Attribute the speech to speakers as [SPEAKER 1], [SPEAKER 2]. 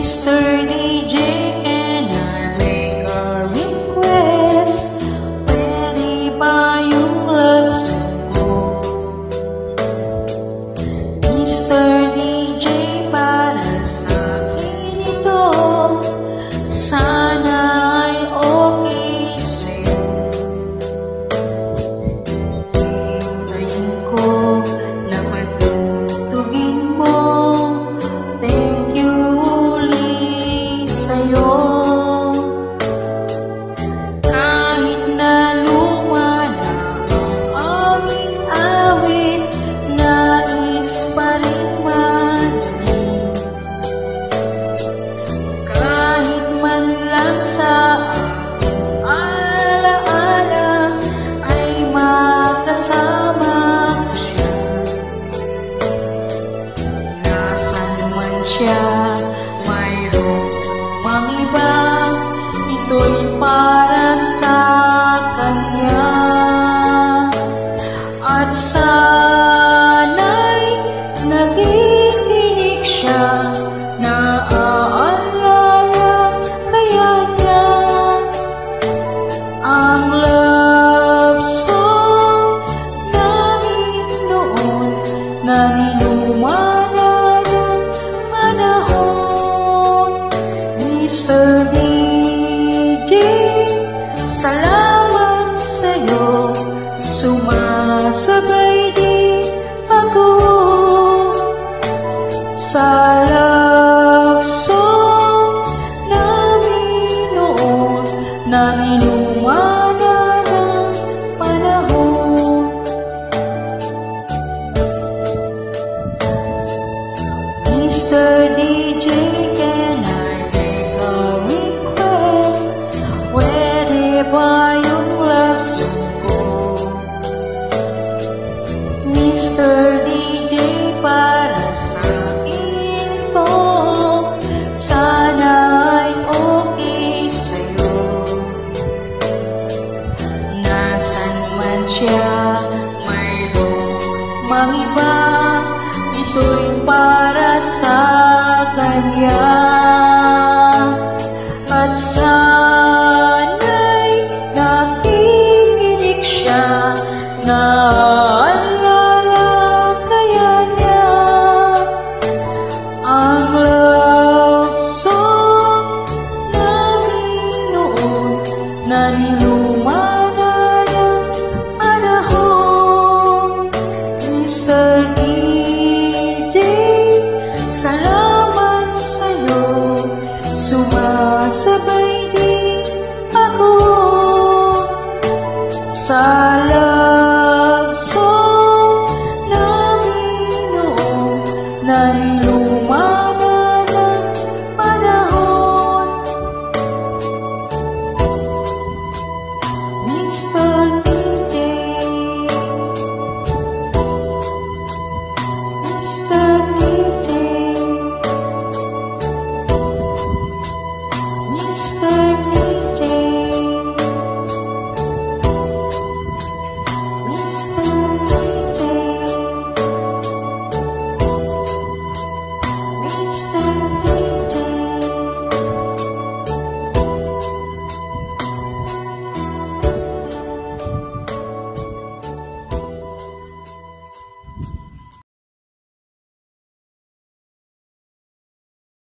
[SPEAKER 1] Mr. DJ, can I make a request? Pwede ba yung love song ko? Mr. DJ, para sa akin ito, sana ay okay sa'yo. Hintayin ko na patutugin mo. Thank you ulit sa'yo. Kahit na luma na ang aming awit, nais pa rin manulit. Kahit man lang sa aking alaala ay makasama ko siya. Nasaan man siya, mayroong mang iba, ito'y para sa kanya. At sana'y nakikinig siya, naaalala kaya niya ang love song namin noon na nilumana ng panahon. Mr. DJ, salamat sa'yo, sumasabay din ako sa love song namin noon na nilumana ng panahon. Mr. DJ, can I make a request? Pwede ba yung love song ko? Mr. DJ, para sa akin ito, sana ay okay sa'yo. Nasaan man siya, mayroong mang iba, ito'y para sa kanya. At sana'y nakikinig siya, naaalala kaya niya ang love song namin noon na nilumana ng panahon. Mr.